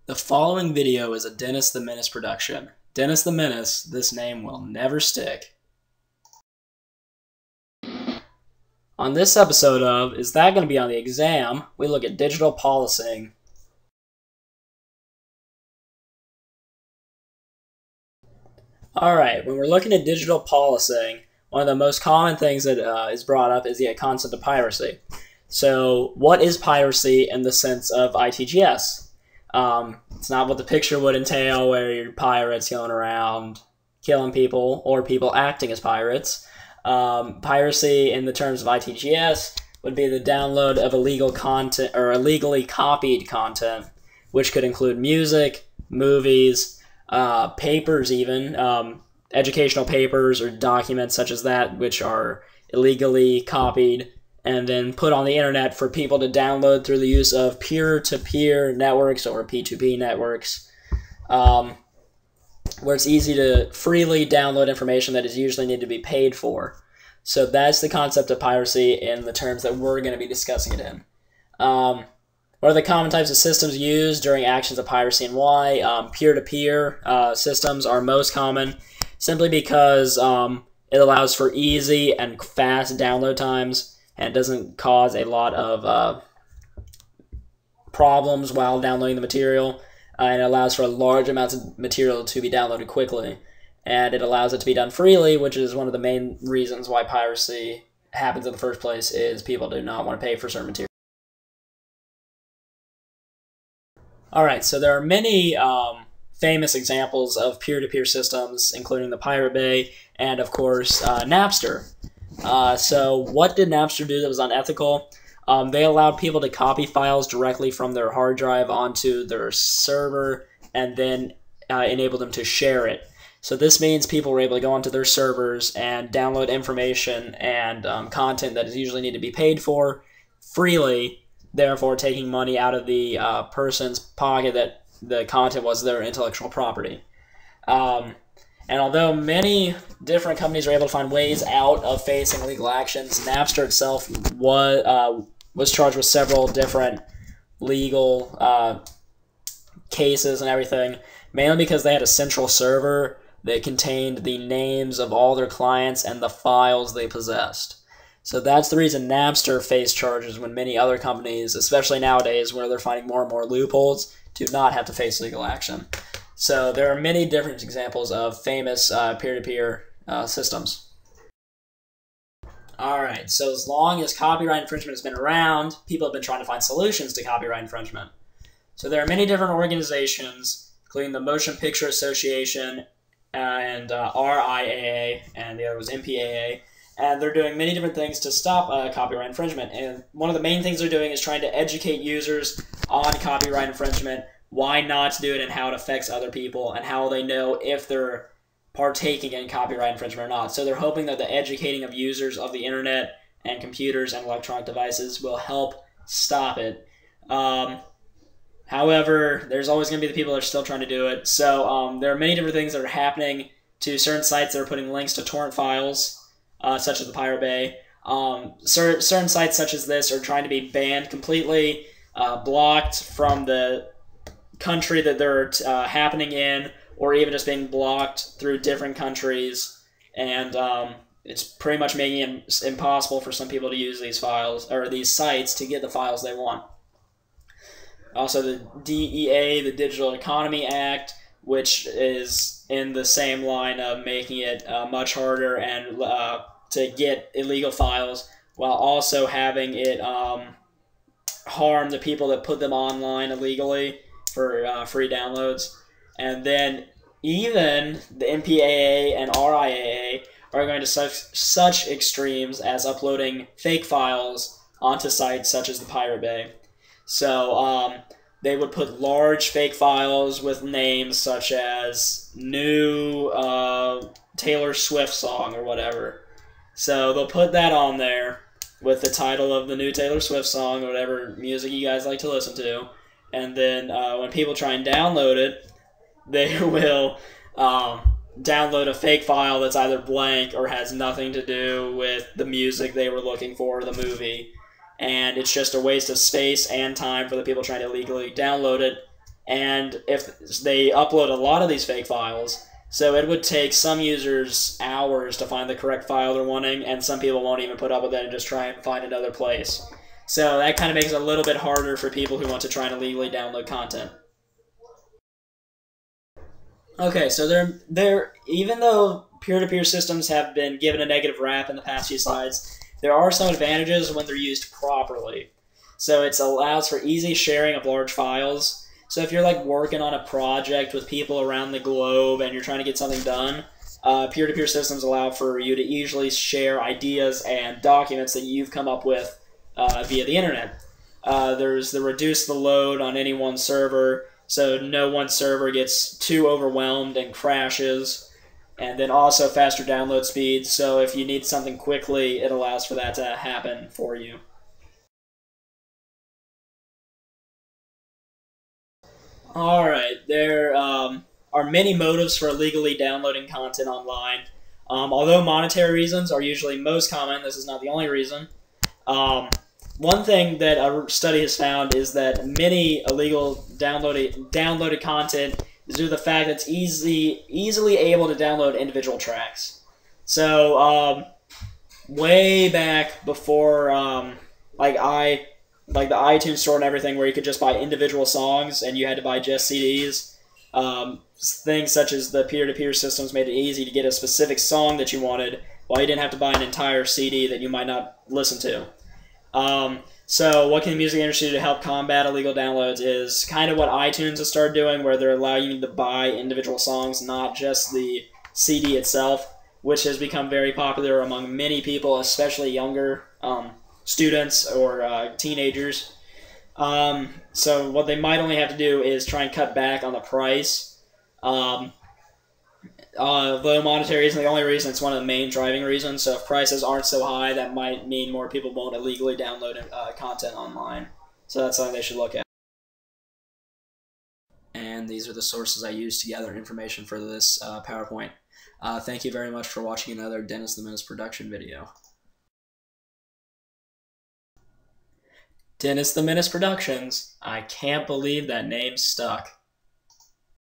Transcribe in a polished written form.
The following video is a Dennis the Menace production. Dennis the Menace, this name will never stick. On this episode of Is That Going to Be on the Exam?, we look at digital policing. Alright, when we're looking at digital policing, one of the most common things that is brought up is the concept of piracy. So, what is piracy in the sense of ITGS? It's not what the picture would entail, where you're pirates going around killing people or people acting as pirates. Piracy, in the terms of ITGS, would be the download of illegal content or illegally copied content, which could include music, movies, papers, even educational papers or documents such as that, which are illegally copied and then put on the internet for people to download through the use of peer-to-peer networks or P2P networks, where it's easy to freely download information that is usually need to be paid for. So that's the concept of piracy in the terms that we're going to be discussing it in. What are the common types of systems used during actions of piracy and why? Peer-to-peer systems are most common simply because it allows for easy and fast download times, and it doesn't cause a lot of problems while downloading the material, and it allows for large amounts of material to be downloaded quickly, and it allows it to be done freely, which is one of the main reasons why piracy happens in the first place, is people do not want to pay for certain material. Alright, so there are many famous examples of peer-to-peer systems, including the Pirate Bay and, of course, Napster. So what did Napster do that was unethical? They allowed people to copy files directly from their hard drive onto their server and then enable them to share it. So this means people were able to go onto their servers and download information and content that is usually need to be paid for freely, therefore taking money out of the person's pocket that the content was their intellectual property. And although many different companies are able to find ways out of facing legal actions, Napster itself was charged with several different legal cases and everything, mainly because they had a central server that contained the names of all their clients and the files they possessed. So that's the reason Napster faced charges when many other companies, especially nowadays where they're finding more and more loopholes, do not have to face legal action. So there are many different examples of famous peer-to-peer systems. Alright, so as long as copyright infringement has been around, people have been trying to find solutions to copyright infringement. So there are many different organizations, including the Motion Picture Association and RIAA, and the other was MPAA, and they're doing many different things to stop copyright infringement. And one of the main things they're doing is trying to educate users on copyright infringement, why not to do it and how it affects other people, and how they know if they're partaking in copyright infringement or not. So they're hoping that the educating of users of the internet and computers and electronic devices will help stop it. However, there's always going to be the people that are still trying to do it. So there are many different things that are happening to certain sites that are putting links to torrent files, such as the Pirate Bay. Certain sites such as this are trying to be banned completely, blocked from the country that they're happening in, or even just being blocked through different countries, and it's pretty much making it impossible for some people to use these files or these sites to get the files they want. Also, the DEA, the Digital Economy Act, which is in the same line of making it much harder and to get illegal files, while also having it harm the people that put them online illegally for free downloads. And then even the MPAA and RIAA are going to such extremes as uploading fake files onto sites such as the Pirate Bay. So they would put large fake files with names such as new Taylor Swift song or whatever. So they'll put that on there with the title of the new Taylor Swift song or whatever music you guys like to listen to. And then when people try and download it, they will download a fake file that's either blank or has nothing to do with the music they were looking for, the movie. And it's just a waste of space and time for the people trying to illegally download it, And if they upload a lot of these fake files, so it would take some users hours to find the correct file they're wanting, and some people won't even put up with it and just try and find another place. So that kind of makes it a little bit harder for people who want to try and illegally download content. Okay, so they're even though peer-to-peer systems have been given a negative rap in the past few slides, there are some advantages when they're used properly. So it allows for easy sharing of large files. So if you're like working on a project with people around the globe and you're trying to get something done, peer-to-peer systems allow for you to easily share ideas and documents that you've come up with via the internet. There's the reduce the load on any one server, so no one server gets too overwhelmed and crashes. And then also faster download speeds, so if you need something quickly, it allows for that to happen for you. Alright, there are many motives for illegally downloading content online. Although monetary reasons are usually most common, this is not the only reason. One thing that a study has found is that many illegal downloaded content is due to the fact that it's easily able to download individual tracks. So way back before like the iTunes store and everything, where you could just buy individual songs and you had to buy just CDs. Things such as the peer-to-peer systems made it easy to get a specific song that you wanted, while you didn't have to buy an entire CD that you might not listen to. So what can the music industry do to help combat illegal downloads is kind of what iTunes has started doing, where they're allowing you to buy individual songs, not just the CD itself, which has become very popular among many people, especially younger students or teenagers. So what they might only have to do is try and cut back on the price. Though monetary isn't the only reason, it's one of the main driving reasons. So if prices aren't so high, that might mean more people won't illegally download content online. So that's something they should look at. And these are the sources I used to gather information for this PowerPoint. Thank you very much for watching another Dennis the Menace production video. Dennis the Menace Productions. I can't believe that name stuck.